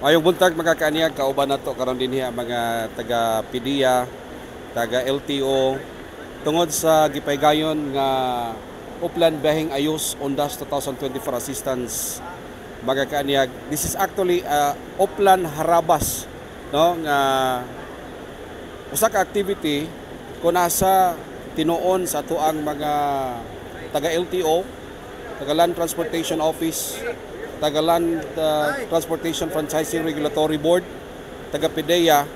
Mayong buntag mga kaanyag, kauban na to karon din ang mga taga PDEA, taga LTO, tungod sa gipaygayon nga Uplan Beheng Ayos Ondas 2024 assistance mga kaanyag. This is actually Uplan Harabas, no, nga usa ka activity kung nasa tinuon sa tuang mga taga LTO, taga Land Transportation Office, taga Land Transportation Franchising Regulatory Board, taga PDEA.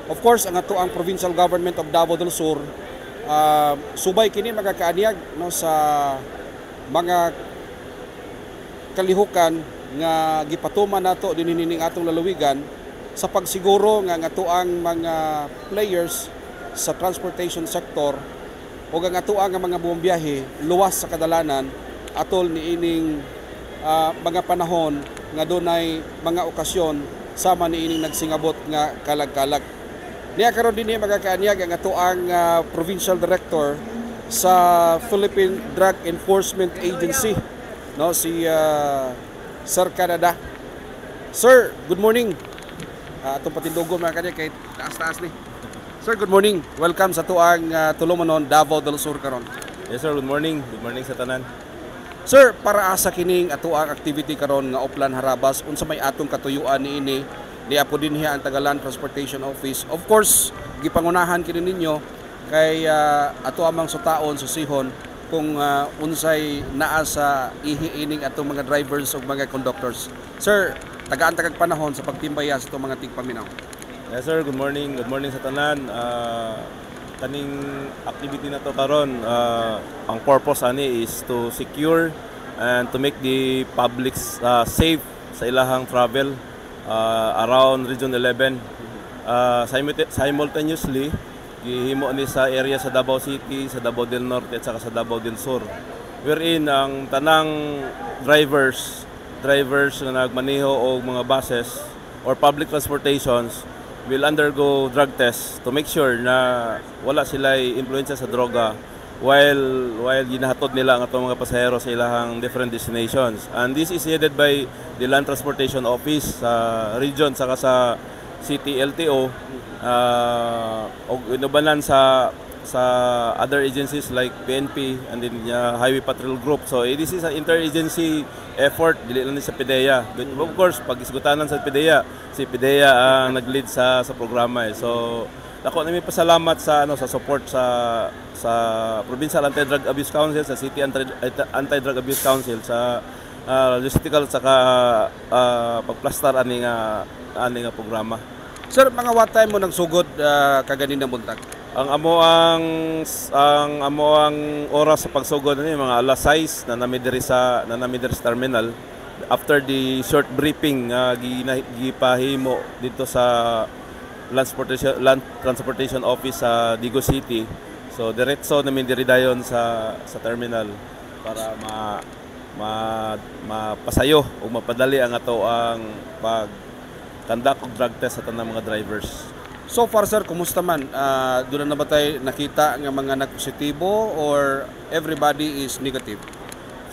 Of course, ang ato ang Provincial Government of Davao del Sur, subay kini mga kaanyag, no, sa mga kalihukan nga gipatuman nato dinhining atong lalawigan sa pagsiguro nga ato ang mga players sa transportation sector o ang ato ang mga buombiyahe luwas sa kadalanan atol niining mga panahon nga dunay mga okasyon sama niining nagsingabot nga kalag-kalag. Niya karon dinhi mga kaanyag ang ato ang Provincial Director sa Philippine Drug Enforcement Agency, no, si Sir Canada. Sir, good morning. Atong patindugon mga kaanyag kay taas-taas ni. Sir, good morning. Welcome sa tuang Tulumanon, Davao del Sur karon. Yes sir, good morning. Good morning sa tanan. Sir, para asa kining ato ang activity karon nga Uplan Harabas, unsa may atong katuyuan niini, di apo dinhi ang Tagalan Transportation Office. Of course, gipangunahan kini ninyo kay ato amang sutaon susihon kung unsay naa sa ihiining atong mga drivers ug mga conductors. Sir, tagaan tagag panahon sa pagtimbaya sa itong mga tigpaminaw. Yes sir, good morning. Good morning sa tanan. Kaning activity na to karon, ang purpose ani is to secure and to make the public safe sa ilahang travel around Region 11. Simultaneously, gihimo ni sa area sa Davao City, sa Davao del Norte at saka sa Davao del Sur. Wherein ang tanang drivers na nagmaneho o mga buses or public transportations will undergo drug test to make sure na wala sila impluwensya sa droga while ginahatod nila ang atong mga pasahero sa ilahang different destinations. And this is headed by the Land Transportation Office sa region saka sa City LTO o inubanan sa other agencies like PNP and then Highway Patrol Group. So this is an interagency effort, dili lang sa PDEA. But of course, pag isgutanan sa PDEA, si PDEA ang nag-lead sa programa. So ako namin pasalamat sa sa support sa Provincial Anti-Drug Abuse Council, sa City Anti-Drug Abuse Council, sa logistical saka pagplastar ani nga programa. Sir, mga what time mo nagsugod kaganinang buntag? Ang amo ang oras sa pagsugod ni mga alas 6 na nami diri sa terminal after the short briefing gipahimo dito sa Land Transportation Office sa Digo City. So diretso nami diri dayon sa terminal para mapasayo o mapadali ang ato ang pag-conduct og drug test sa tanang mga drivers. So far sir, kumusta man? Doon na ba tayo nakita ng mga nagpositibo or everybody is negative?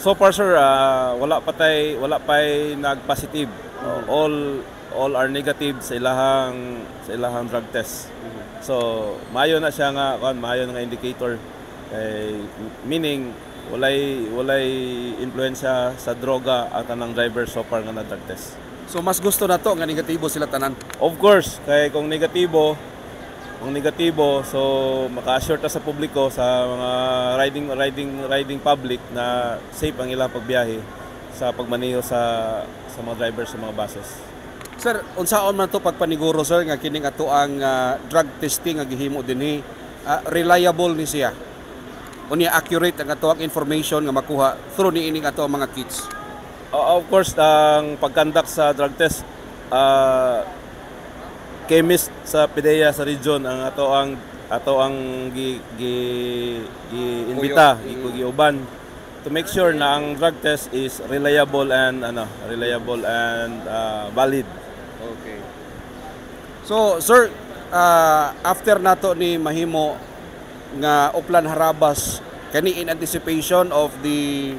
So far sir, wala pa nag-positive. All are negative sa ilahang drug test. So maayo na siya maayo nga indicator. Meaning walay influensya sa droga ang tanang driver so far nga na drug test. So mas gusto na to nga negatibo sila tanan. Of course, kay kung negatibo, so maka-assure ta sa publiko, sa mga riding public na safe ang ilang pagbiyahe sa pagmaneho sa mga drivers sa mga buses. Sir, unsaon man to pagpaniguro sir nga kining ato ang drug testing nga gihimo dinhi, reliable ni siya? Unya accurate ang ato ang information nga makuha through niining ato ang mga kits? Of course, ang pag-conduct sa drug test, chemist sa PDEA sa region ang ato ang gi-imbita, giuban to make sure na ang drug test is reliable and valid. Okay. So, sir, after nato ni mahimo nga Uplan Harabas kani in anticipation of the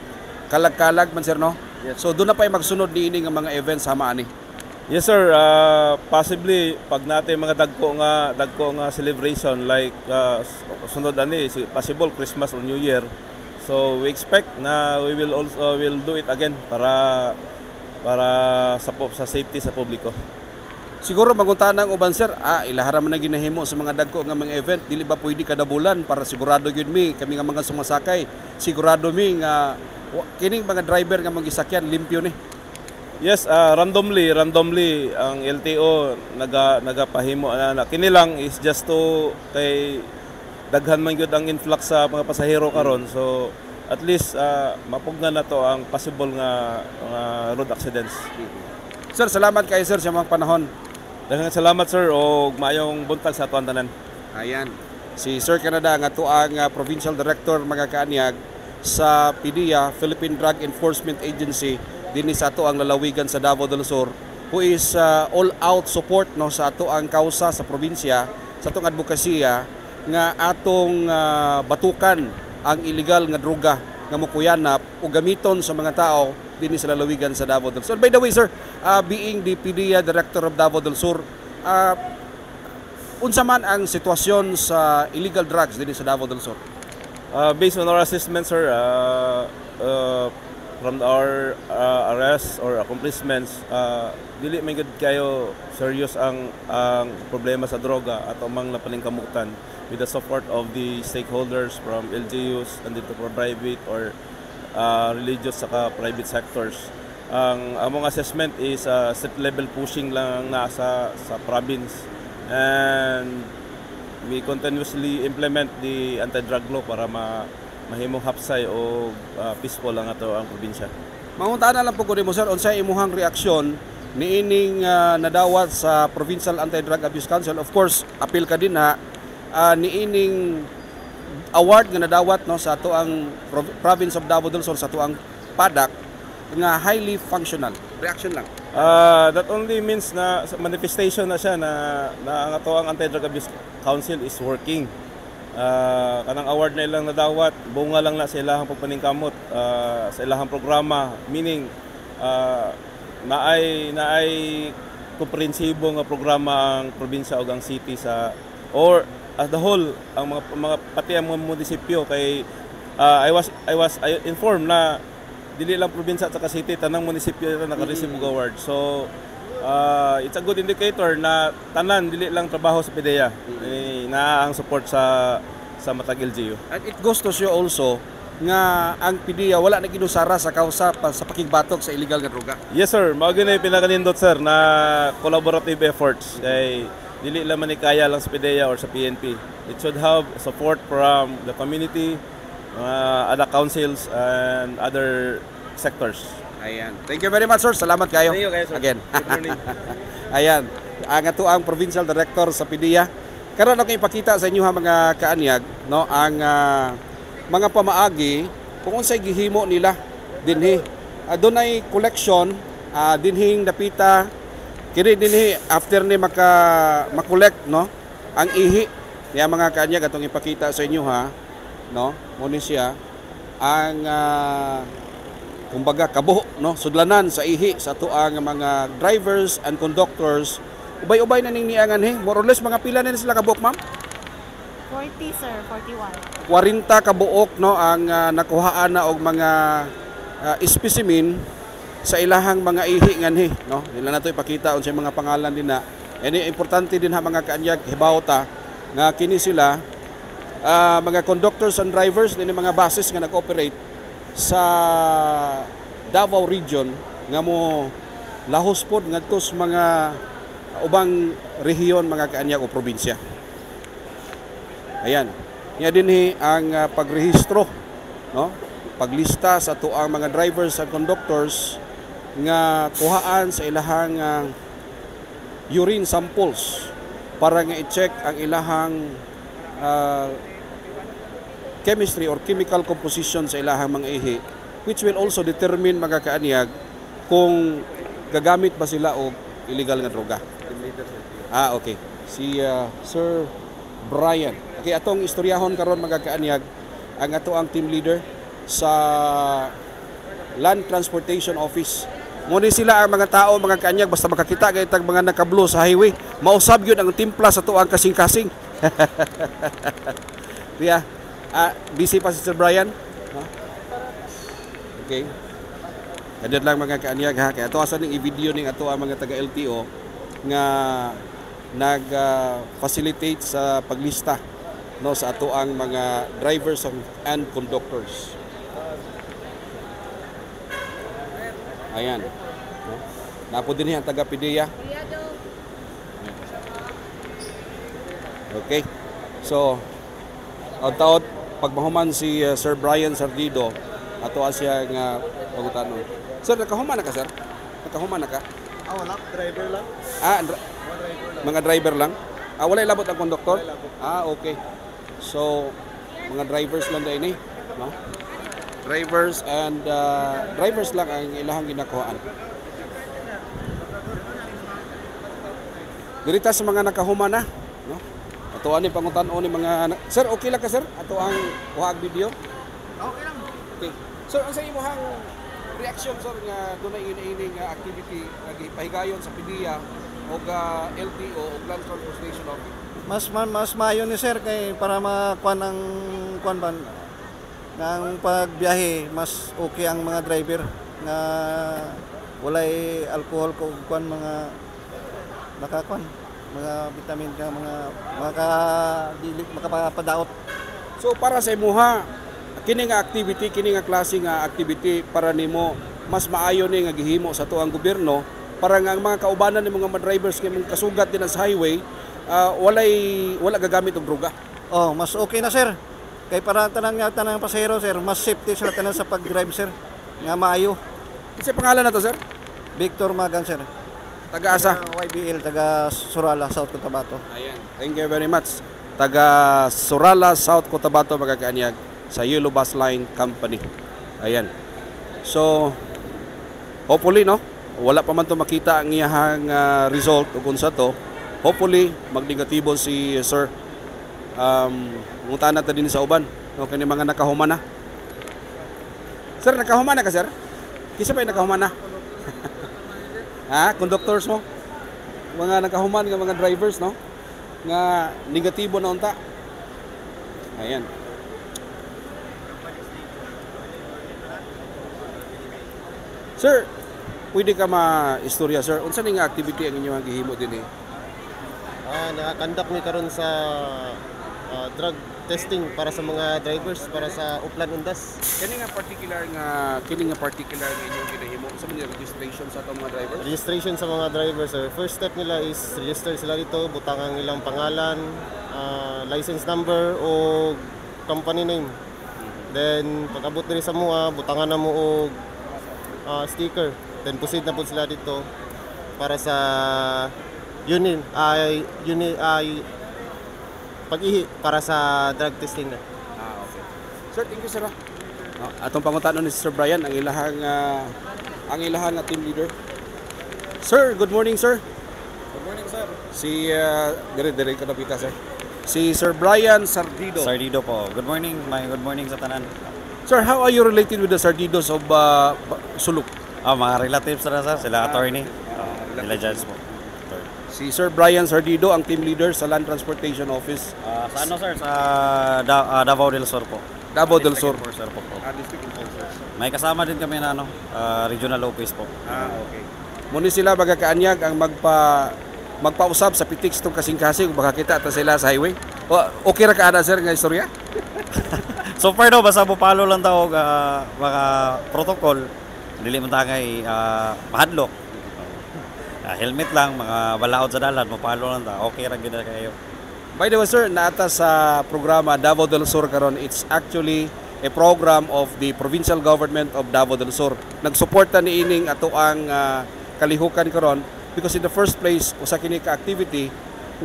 kalag-kalag man sir, no? Yes. So doon na pa magsunod niini nga mga events sama ani. Yes sir, possibly pag natin mga dagko nga celebration like sunod ani possible Christmas or New Year. So we expect na we will also will do it again para sa safety sa publiko. Siguro maguntahan ang uban sir, ilahara man na ginahimo sa mga dagko nga mga event, dili ba pwede kada bulan para sigurado gyud mi kami nga mga sumasakay, sigurado mi nga kining mga driver nga magisakyan limpyo ni. Yes, randomly ang LTO nagapahimo na kini lang is just to kay daghan man gyud ang influx sa mga pasahero karon. So at least mapugnan na to ang possible nga road accidents. Sir, salamat kay sir sa mga panahon. Daghang salamat sir o maayong buntag sa atuang tanan. Ayan. Si Sir Canada nga tuang Provincial Director mga kaanyag sa PDEA, Philippine Drug Enforcement Agency, dinhi sa ato ang lalawigan sa Davao del Sur, who is all out support no sa ato ang kausa sa probinsya, sa atong advokasya nga atong batukan ang illegal nga droga nga mokuyanap o gamiton sa mga tao dinhi sa lalawigan sa Davao del Sur. By the way sir, being the PDEA Director of Davao del Sur, unsa man ang sitwasyon sa illegal drugs dinhi sa Davao del Sur? Based on our assessment sir, from our arrests or accomplishments, dili may gud kayo serious ang problema sa droga at amang napaningkamutan with the support of the stakeholders from LGUs and dito for private or religious saka private sectors. Ang among assessment is state level pushing lang na sa province, and we continuously implement the anti-drug law para mahimong hapsay o peaceful lang ato ang probinsya. Manguntaan na lang po ko mo sir, unsay imuhang reaksyon niining nadawat sa Provincial Anti-Drug Abuse Council. Of course, appeal ka din ha, niining award nga nadawat no sa ato ang Province of Davao del Sur, sa ato ang PADAC nga highly functional. Reaction lang. That only means na manifestation na siya na ang ato ang Anti-Drug Abuse Council is working. Kanang award na ilang nadawat, bunga lang na sa ilahang pagpaningkamot sa ilahang programa, meaning naay komprehensibo nga programa ang probinsya o ang city sa or as the whole ang mga pati ang mga munisipyo kay I was informed na dili lang probinsya at saka city, tanang munisipyo na naka-receive og award. So it's a good indicator na tanan dili lang trabaho sa PDEA, na ang support sa matag LGU. And it goes to show also nga ang PDEA wala na ginusara sa kausa sa pakigbatok sa illegal nga droga. Yes sir, mao gyud pinakanindot sir na collaborative efforts kay dili lang man kaya lang sa PDEA or sa PNP. It should have support from the community, other councils and other sectors. Ayan. Thank you very much sir. Salamat kayo. Thank you guys sir. Again. Good morning. Ayan. Ang ato ang Provincial Director sa PDEA. Karon ako ipakita sa inyo ha mga kaanyag no ang mga pamaagi kung unsay gihimo nila dinhi. Dunay collection dinhing dapita kini dinhi after ni makolekt no ang ihi niya mga kaanyag atong ipakita sa inyo ha no mo ni siya ang kumbaga kabuho no sudlanan sa ihi sa tuang mga drivers and conductors. Ubay-ubay na ning niangan more or less mga pila na sila kabuok ma'am? 40 sir, 41. 40 kabuok no ang nakuhaan na og mga specimen sa ilahang mga ihi nganhi no. Nila nato ipakita unsay mga pangalan din na. Ini importante din ha mga kaanyag hibawta nga kini sila mga conductors and drivers din mga buses nga nag-operate sa Davao region nga mo lahos pod ngadto sa mga ubang rehiyon mga kaanyag o probinsya. Ayan. Nya dinhi ang pagrehistro no? Paglista sa tuang mga drivers and conductors nga kuhaan sa ilahang urine samples para nga i-check ang ilahang chemistry or chemical composition sa ilahang mga ihi, which will also determine mga kaanyag kung gagamit ba sila o illegal nga droga. Okay. Si Sir Brian. Okay, atong istoryahon karon mga kaanyag ang ato ang team leader sa Land Transportation Office Muni sila ang mga tao, mga kaanyag, basta makakita kay tag mga nakablo sa highway, mausab yun ang timpla sa tuang kasing-kasing. Diya, busy pa si Sir Brian? Huh? Okay. Kadyan lang mga kaanyag ha. Kaya ito asan yung i-video ning ato ang mga taga-LTO nga nag-facilitate sa paglista no, sa ato ang mga drivers and conductors. Ayan. No? Napo din ang taga-PDEA. Okay. So, taon pag mahuman si Sir Brian Sardido, ato siya nga pagutanon. Sir, nakahuman na ka, sir? Nakahuman na ka? Wala. Driver lang. Mga driver lang? Wala ilabot ang konduktor? Okay. So, mga drivers lang dahil no? Drivers and drivers lang ang ilahang ginakuhaan. Dirita sa mga nakahuma na, no? Ato ani pangutan-on ni mga sir, okay lang ka sir? Ato ang wag video. Okay lang. Okay. Sir, ang sa imong reaction sir nga dunay ini nga activity nagipahigayon sa PDEA o LTO o Land Transportation Office? Mas mayo ni sir kay para makuan ang kuan ban ng pagbiyahe, mas okay ang mga driver nga walay alcohol ko kuan mga nakakuan mga vitamin ka mga dili makapadaot. So para sa imuha kini nga activity, kini nga klase nga activity para nimo mas maayo ni nga gihimo sa tuang gobyerno para nga ang mga kaubanan ni mga drivers kay mga kasugat din sa highway wala gagamit og droga. Mas okay na sir. Kay para tanang pasahero sir, mas safety sila tanan sa pag-drive sir. Nga maayo. Kasi pangalan na to sir? Victor Magan sir. Taga-asa? YBL, taga Surala, South Cotabato. Ayan. Thank you very much. Taga Surala, South Cotabato magkakaanyag sa Yellow Bus Line Company. Ayan. So, hopefully no, wala pa man to makita ang iyahang result o kung sa to. Hopefully, magnegatibo si Sir. Munta na din sa uban. No, kani mga nakahuman na. Sir, nakahuman na ka sir? Kisa pa yung nakahuman na? Conductors mo? Mga nakahuman nga mga drivers, no? Nga negatibo na unta. Ayan. Sir, pwede ka ma-istorya sir. Unsa ning activity ang inyong gihimo din eh? Nakakandak ni karon sa drug testing para sa mga drivers para sa Uplan Undas. Kini nga particular nga inyong ginahimo sa mga registration sa atong mga drivers. Registration sa mga drivers, sir. First step nila is register sila dito, butang ang ilang pangalan, license number o company name. Then pag abot diri sa mua, butangan na mo og sticker. Then proceed na po sila dito para sa pag-ihi para sa drug testing na. Okay. Sir, thank you sir. Atong pangutanon ni Sir Brian ang ilahang team leader. Sir, good morning sir. Good morning, sir. Si dire ka napita sir. Si Sir Brian Sardido. Sardido po. Good morning, good morning sa tanan. Sir, how are you related with the Sardidos of Suluk? Mga relatives na sir, sila attorney. Sila judge po. Si Sir Brian Sardido, ang team leader sa Land Transportation Office. Sa ano sir? Sa Davao del Sur po. Davao del Sur. Sir po. District Enforcers. May kasama din kami na regional office po. Okay. Muna sila magkakaanyag ang magpausab sa pitix itong kasing-kasing kung baka kita ata sila sa highway. Okay ra ka ana sir nga istorya? So far basta pupalo lang daw mga protocol. Dili man tagay mahadlok. Helmet lang, mga balaod sa dalan, mapalo lang ta. Okay ra gid kayo. By the way sir, naata sa programa Davao del Sur karon, it's actually a program of the provincial government of Davao del Sur. Nagsuporta ni ining ato ang kalihukan karon because in the first place usa kini ka activity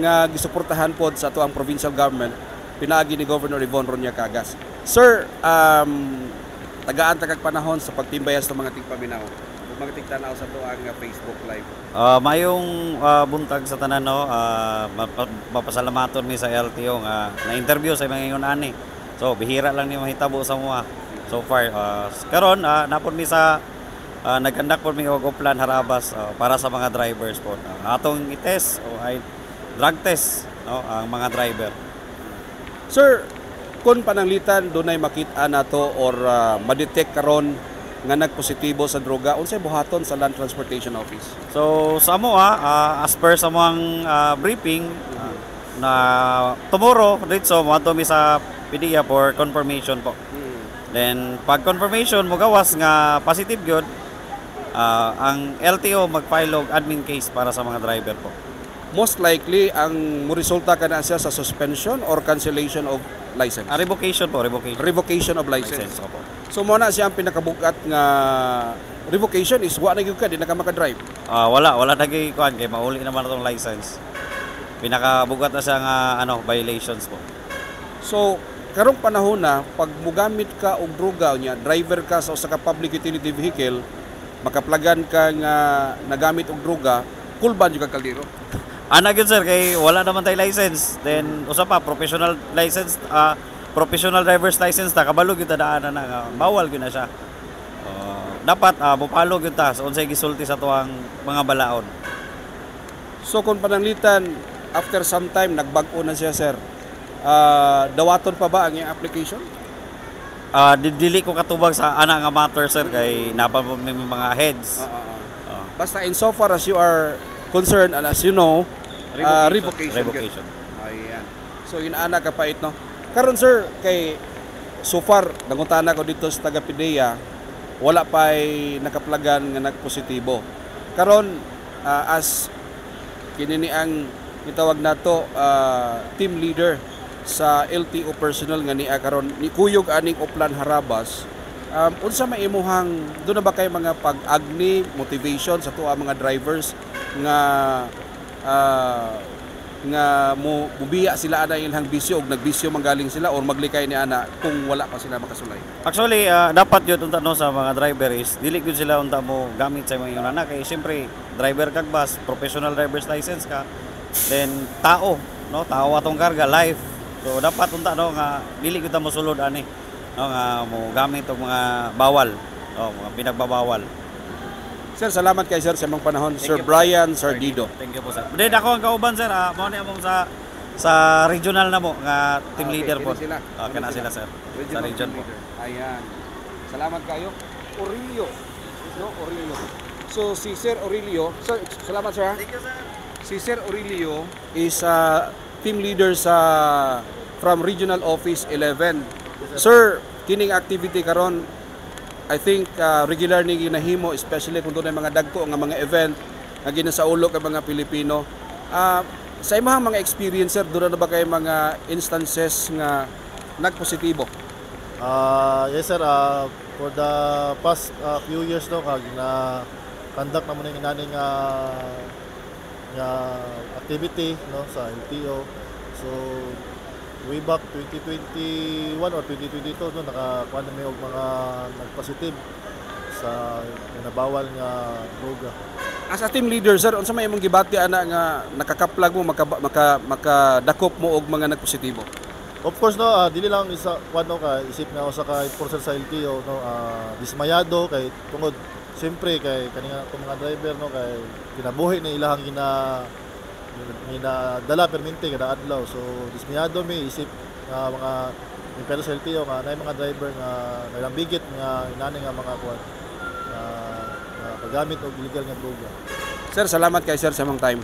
nga gisuportahan pod sa ato ang provincial government pinaagi ni Governor Yvonne Ronya Cagas. Sir, tagaan tagag panahon sa pagtimbayas ng mga tigpaminaw. Mga tigtanaw sa to ang Facebook Live. Mayong buntag sa tanan no, mapasalamaton mi sa LTO nga na-interview sa mga ingon ani. So bihira lang ni mahitabo sa mga. So far karon napon mi sa nag-conduct po mi og uplan harabas para sa mga drivers po. Atong i-test o ay drug test no ang mga driver. Sir, kung pananglitan dunay makita nato or ma-detect karon nga nagpositibo sa droga, unsay buhaton sa Land Transportation Office? So sa amo as per sa mga briefing na tomorrow dito mo ato mi sa PDEA for confirmation po. Then pag confirmation mo gawas nga positive gyud, ang LTO mag-file og admin case para sa mga driver po. Most likely ang resulta kana siya sa suspension or cancellation of license. Revocation po, revocation. Revocation of license. License po. So mo na siya ang pinakabugat nga revocation is wa na gyud ka di na ka maka-drive. Wala nagay kuan kay mauli naman atong license. Pinakabugat na siya nga violations po. So karong panahon na pag mugamit ka og droga nya, driver ka sa usa ka public utility vehicle, makaplagan ka nga nagamit og droga, kulban jud ka kaldero. Ana gyud sir kay wala naman tay license. Then usa pa professional license, professional driver's license ta kabalo gyud ta daanan na nga bawal gyud na siya. Dapat mopalo gyud ta sa unsay gisulti sa tuang mga balaod. So kung pananglitan after some time nagbag-o na siya sir, dawaton pa ba ang iyang application? Dili ko katubag sa ana nga matter sir kay napa may mga heads. Basta in so far as you are concerned and as you know, revocation. Ayan. So inaana ka pa no. Karon sir kay so far nangutana ko dito sa taga PDEA, wala pa ay nakaplagan nga nagpositibo. Karon as kinini ang gitawag nato team leader sa LTO personnel nga niya karon ni kuyog aning uplan harabas, unsa maimuhang do na ba kay mga pag-agni motivation sa tuwa mga drivers nga mubiya sila ana ilang bisyo og nagbisyo manggaling sila or maglikay ni ana kung wala pa sila makasulay? Actually dapat yun unta no sa mga driver is dili gyud sila unta mo gamit sa mga ana kay siyempre driver kag bus, professional driver's license ka, then tao atong karga life. So dapat unta no nga dili kita mo sulod ani no nga mo gamit og mga bawal mga pinagbabawal. Sir, salamat kay sir sa imong panahon. Sir Brian Sardido. Thank you po sir. Then ako ang kauban sir, mao ni among sa regional na mo nga team leader po. Kana sila sir. Sa region po. Ayan. Salamat kayo. Aurelio. No, Aurelio. So si Sir Aurelio, sir, salamat sir. Thank you sir. Si Sir Aurelio is team leader from Regional Office 11. Sir, kining activity karon I think regular ni ginahimo especially kung dunay mga dagko nga mga event nga ginasaulo ka mga Pilipino. Sa imong mga experience sir, doon na ba kay mga instances nga nagpositibo? Yes sir, for the past few years kag na conduct naman ng inaning activity sa LTO. So way back 2021 or 2022 nakakuha na may mga nagpositive sa nabawal nga droga. As a team leader sir, unsa may imong gibati ana nga nakakaplag mo makadakop mo og mga nagpositibo? Of course dili lang isa ka isip nga usa ka enforcer sa LTO dismayado kay tungod siyempre kay kanina itong mga driver kay kinabuhi na ilahang dala permente kada adlaw. So dismayado mi isip mga impero sa LTO nga nay mga driver nga nalambigit nga inani nga mga kuan paggamit og illegal nga droga. Sir, salamat kay sir sa imong time.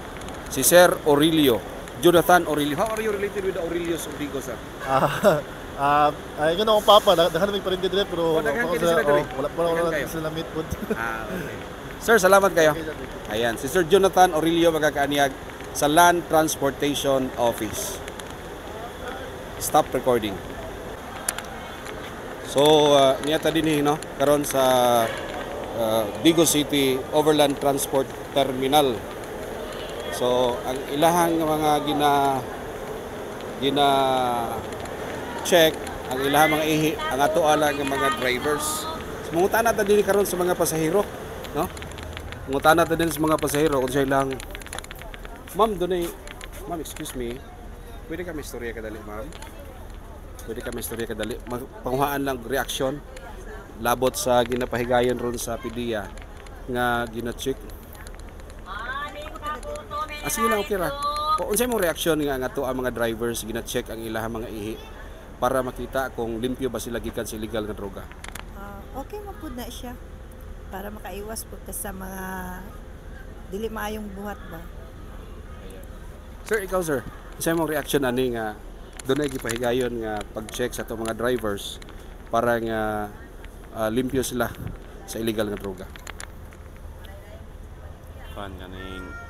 Si Sir Aurelio, Jonathan Aurelio. How are you related with Aurelio Sordigo, sir? Ay gano akong papa, daghan may parente dire pero wala pa sila meet food. Okay. Sir, salamat kayo. Ayan, si Sir Jonathan Aurelio magkakaaniyag sa Land Transportation Office. Stop recording. So, niyata din karon sa Digo City Overland Transport Terminal. So, ang ilahang mga gina check ang ilahang mga ang ato ala nga mga drivers. So, mungutana ta din karon sa mga pasahero, no? Mungutana ta din sa mga pasahero kung sila lang ma'am, ma'am, excuse me. Pwede kami istorya kadali, ma'am? Pwede kami istorya kadali. Panguhaan lang reaksyon labot sa ginapahigayon ron sa PDEA. nga gina-check. Sige lang, okay ra. O unsay mong reaksyon nga to ang mga drivers gina-check ang ilahang mga ihi para makita kung limpyo ba sila gikan sa illegal nga droga? Okay man pud na siya para makaiwas po sa mga dili maayong buhat ba. Sir, ikaw sir, unsay mong reaksyon ani nga dunay gipahigayon nga pag-check sa to mga drivers para nga limpyo sila sa illegal nga droga? Kuan kaning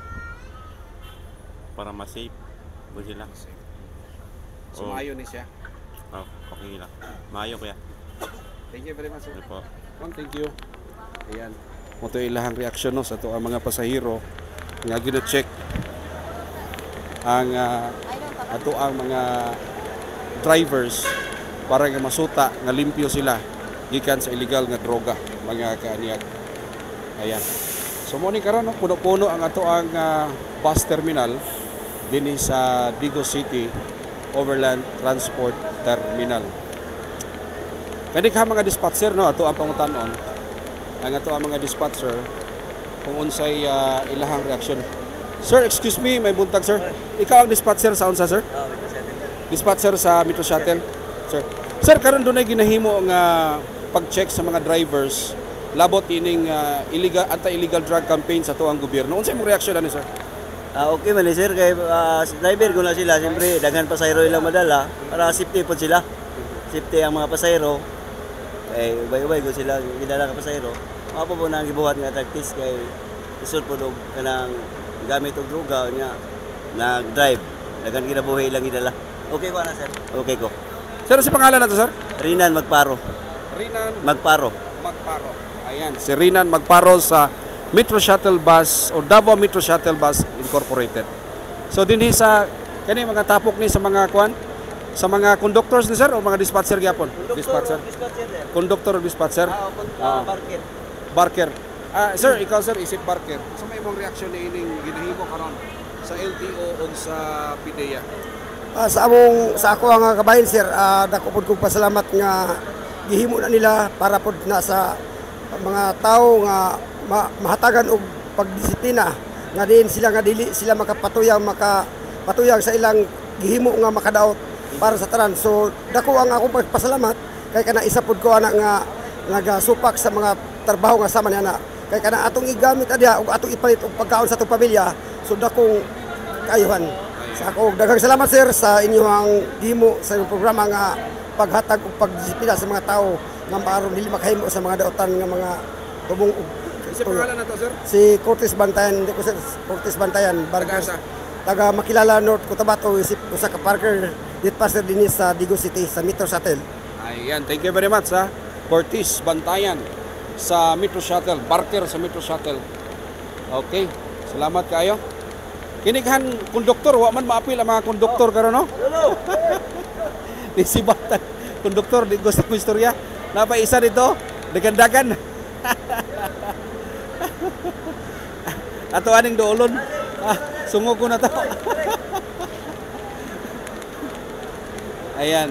para ma-safe mo sila. So maayo ni siya. Oh, okay lang. Maayo kuya. Thank you very much sir. Ano po? Thank you. Ayan. Mo to ilahang reaksyon no sa to ang mga pasahero nga gina-check ang ato ang mga drivers para nga masuta nga limpyo sila gikan sa illegal nga droga mga kaaniyag. Ayan. So mo ni karon no, puno-puno ang ato ang bus terminal dinhi sa Digos City Overland Transport Terminal. Kani ka mga dispatcher no ato ang pangutan-on. Ang ato ang mga dispatcher kung unsay ilahang reaksyon. Sir, excuse me, may buntag sir. Ikaw ang dispatcher sa unsa sir? Dispatcher sa Metro Shuttle. Sir. Sir, karon dunay ginahimo nga pag-check sa mga drivers labot ining illegal anti-illegal drug campaign sa tuang gobyerno. Unsay imong reaksyon ani sir? Okay man sir, kay driver ko na sila, siyempre daghan pasahero ilang madala para safety po sila. Safety ang mga pasahero. Kay ubay-ubay ko sila gidala ka pasahero. Mao po na gibuhat nga tactics kay isod po dog kanang gamit og droga nya nag-drive. Daghan kinabuhi ilang gidala. Okay ko na sir. Okay ko. Sir, si pangalan nato sir? Rinan Magparo. Rinan Magparo. Ayan, si Rinan Magparo sa Metro Shuttle Bus o Davao Metro Shuttle Bus Incorporated. So dinhi sa kani mga tapok ni sa mga kwan sa mga conductors ni sir o mga dispatcher gyapon? Dispatcher. Conductor o dispatcher? Barker. Barker. Sir, ikaw sir isip Barker. Sa may imong reaksyon ni ining ginahimo karon sa LTO o sa PDEA? Sa ako ang kabahin sir, dako pud kog pasalamat nga gihimo na nila para pud na sa mga tao nga mahatagan og pagdisiplina nga din sila nga dili sila makapatuyang sa ilang gihimo nga makadaot para sa tanan. So dako ang akong pasalamat kay kana isa pud ko ana nga nagasupak sa mga trabaho nga sama niana kay kana atong igamit adya ug atong ipalit og pagkaon sa atong pamilya. So dakong kayuhan sa ako. Daghang salamat sir sa inyong gihimo sa inyong programa nga paghatag og pagdisiplina sa mga tao nga maaron dili makahimo sa mga daotan nga mga tubong. Si pangalan nato sir? Si Curtis Bantayan, hindi ko sir, Curtis Bantayan, Bargas. Taga Makilala North Cotabato, usa ka Parker, dit passer dinhi sa Digos City sa Metro Shuttle. Ayan, thank you very much ha. Curtis Bantayan sa Metro Shuttle, Barker sa Metro Shuttle. Okay, salamat kayo. Kinighan konduktor, wa man maapil ang mga konduktor karon no? Di si Bantayan, konduktor di gusto ko istorya. Napa isa dito, dagan-dagan. Ato aning doolon. Sungo ko na to. Ayan.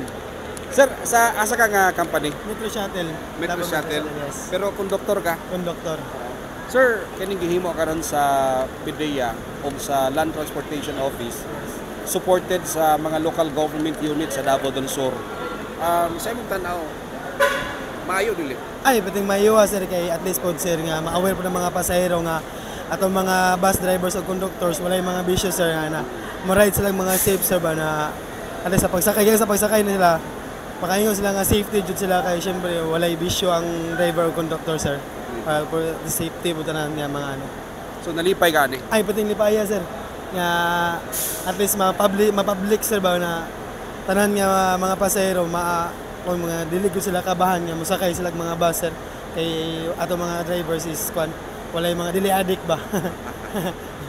Sir, sa asa ka nga company? Metro Shuttle. Metro Shuttle. Yes. Pero konduktor ka? Konduktor. Sir, kining gihimo karon sa PDEA o sa Land Transportation Office supported sa mga local government units sa Davao del Sur. Sa imong tanaw, maayo dili. Ay, pating maiwa sir kay at least po sir nga ma-aware po ng mga pasahero nga atong mga bus drivers o conductors walay mga bisyo sir nga na mo-ride sila mga safe sir ba na at least sa pagsakay nila makaingon sila nga safety jud sila kay syempre walay bisyo ang driver o conductor sir. For the safety po tanan nga mga ano. So nalipay gani. Ay, pating lipaya sir. Nga at least ma-public sir ba na tanan nga mga pasahero kung mga dili ko sila kabahan nga musakay sila mga bus sir kay ato mga drivers is walay mga dili addict ba.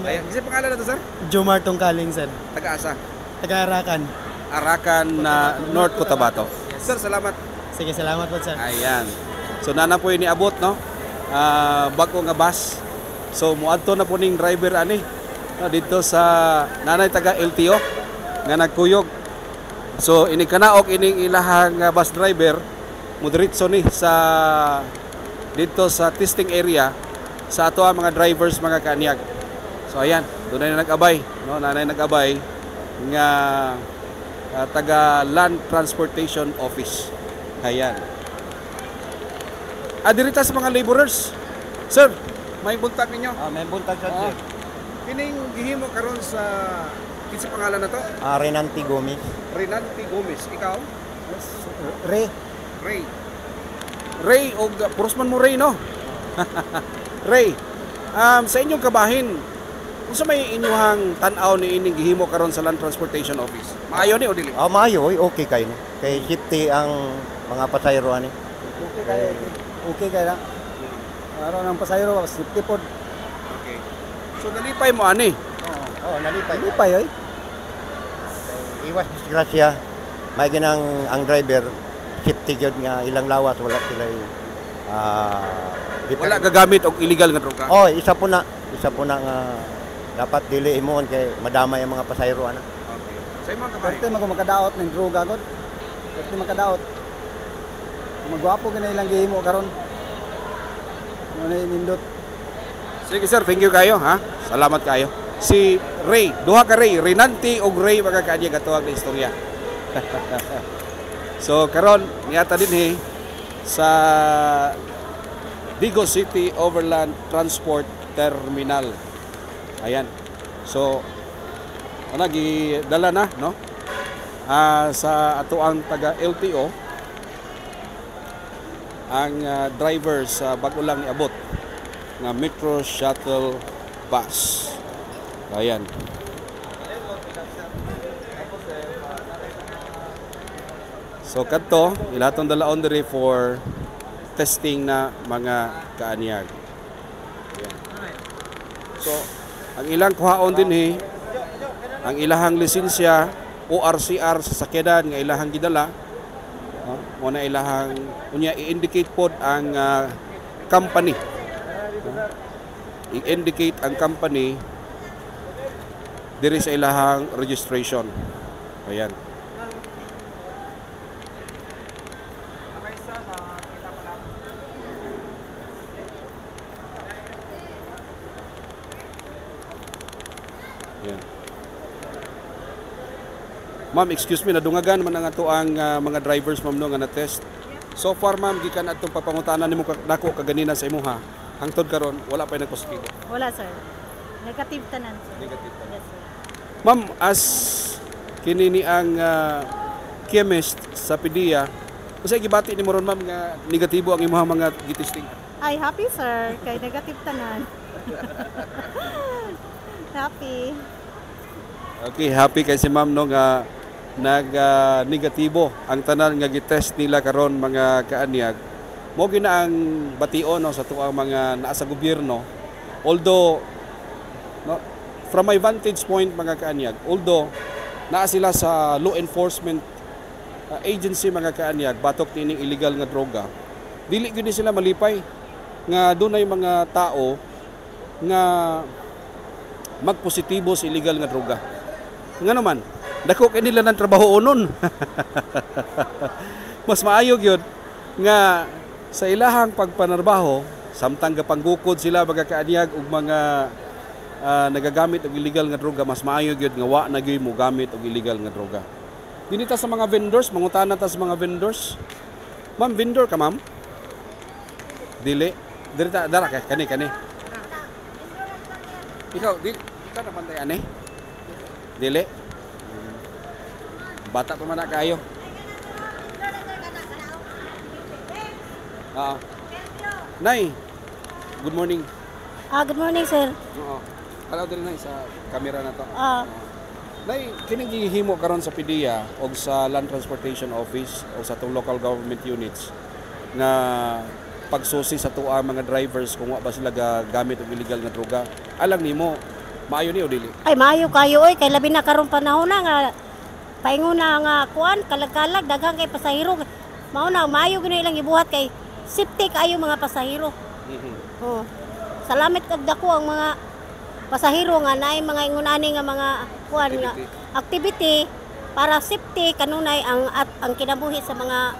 Ayan, kasi pangalan na to sir? Jomar Tongkaling sir. Taga-asa? Taga-Arakan. Arakan na North Cotabato. Sir, salamat. Sige, salamat po sir. Ayan. So nana po iniabot no. Bago nga bus. So muadto na po ning driver ani dito sa nanay taga LTO nga nagkuyog. So ini kanaok ining ilahang bus driver mo diretso ni sa dito sa testing area sa ato ang mga drivers mga kaanyag. So ayan, doon na nag-abay, no? Nanay nag-abay nga taga Land Transportation Office. Ayan. Dirita sa mga laborers. Sir, may buntag ninyo? May buntag sa sir. Kining gihimo karon sa kinsa pangalan na to? Renanti Gomez. Renanti Gomez. Ikaw? Ray. Ray o Prosman mo Ray, no? Ray, sa inyong kabahin, kung sa may inyuhang tanaw ni ining gihimo karon sa Land Transportation Office, maayo ni o dili? Maayo, okay kayo. Kay safety ang mga pasahero ani. Okay kayo lang. Araw ng pasahero, safety pod. Okay. So nalipay mo ani? Oo, nalipay. Lipay, oy. Iwas disgrasya. May ginang ang driver safety gyud nga ilang lawas wala sila Wala gagamit og illegal nga droga. Oh, isa po na nga dapat dili imoon kay madamay ang mga pasahero ana. Okay. Sa imong kabahin. Pwede makadaot ng droga god. Pwede makadaot. Magwapo gina ilang gihimo karon. Ano nindot. Sige sir, thank you kayo ha. Salamat kayo. Si Ray, duha ka Ray, Renanti og Ray mga kaanyag atuwag na istorya. So karon niata din sa Vigo City Overland Transport Terminal. Ayan. So gidala na no? Sa atuang taga LTO ang driver sa bago lang niabot nga Metro Shuttle Bus. Ayan. So kadto ilatong dalaon diri for testing na mga kaanyag. Ayan. So ang ilang kuhaon din ang ilahang lisensya ORCR sa sakyanan nga ilahang gidala. Mo na ilahang unya i-indicate pod ang company. I-indicate ang company diri sa ilahang registration. Ayan. Ayan. Ma'am, excuse me, nadungagan man ang ato ang mga drivers ma'am no nga na-test. So far ma'am, gikan atong papangutanan nimo dako kaganina sa imuha. Hangtod karon wala pa nagpositibo. Wala, sir. Negative tanan, sir. Negative tanan. Yes, sir. Ma'am, as kini ni ang chemist sa PDEA, usa gibati nimo ron ma'am nga negatibo ang imuha mga gitesting. Ay, happy, sir. Kay negative tanan. Happy. Okay, happy kay si ma'am no nga negatibo ang tanan nga gitest nila karon mga kaanyag. Mo gina ang bation no sa tuang mga naa sa gobyerno. Although no, from my vantage point mga kaanyag, although naa sila sa law enforcement agency mga kaanyag batok nining illegal nga droga, dili gyud sila malipay nga dunay mga tao nga magpositibo sa illegal nga droga. Nga naman, dako kay nila ng trabaho unon. Mas maayo gyud nga sa ilahang pagpanarbaho samtang gapanggukod sila mga kaanyag og mga nagagamit og illegal nga droga, mas maayo gyud nga wa na gyud mo gamit og illegal nga droga. Dinita sa mga vendors, mangutana ta sa mga vendors. Ma'am, vendor ka ma'am? Dili. Dirita dara kani. Ikaw, ikaw naman tayo ani? Dili? Bata pa man na kayo. Nay, good morning. Good morning, sir. Oo. Hello din nay sa camera na to. Nay, kining gihimo karon sa PDEA o sa Land Transportation Office o sa tong local government units na pagsusi sa tuwa mga drivers kung wa ba sila gamit og illegal nga droga. Alang nimo, maayo ni o dili? Ay, maayo kayo, oy. Kay labi na karon panahon na nga painguna nga kuan, kalag-kalag, daghang kay pasahero. Mauna, maayo gina ilang ibuhat kay safety kayo mga pasahero. Oh. Salamat kag dako ang mga pasahero nga naay mga ingunani nga mga kuan nga activity para safety kanunay ang kinabuhi sa mga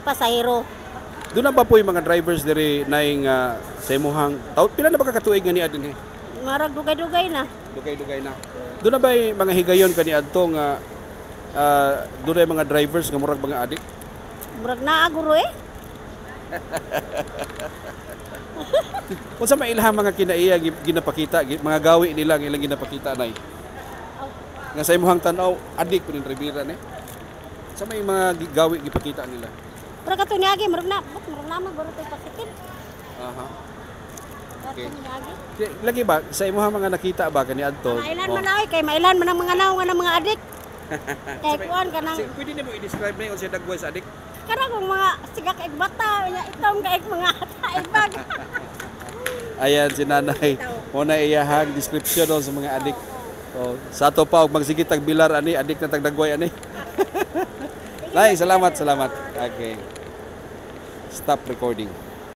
pasahero. Doon na ba po yung mga drivers diri naing sa imuhang pila na ba kakatuig nga ni adin Marag dugay-dugay na. Dugay-dugay na. Doon na ba yung mga higayon kani adto nga doon na yung mga drivers nga murag mga adik? Murag naa guro eh. Unsa may ilham mga kinaiya ginapakita, mga gawi nila nga ilang ginapakita nay? Nga sa imuhang tanaw adik po ni Rivera ni. Sa may mga gawi gipakita nila. Murag kato niagi, murag naman guro tay pasikin. Aha. Okay. Lagi ba sa imuhang mga nakita ba kani adto? Mailan man ay kay mailan man ang mga naw nga ng mga adik. Kay kuan kanang Pwede nimo i-describe na yung sa dagway sa adik? karang mga siga kay bata nya itong kay mga bag. Ayan si nanay. Muna iyahang description sa mga adik. So, sa ato pa og magsigit tag bilar ani adik na tag dagway ani. Nay, salamat. Okay. Stop recording.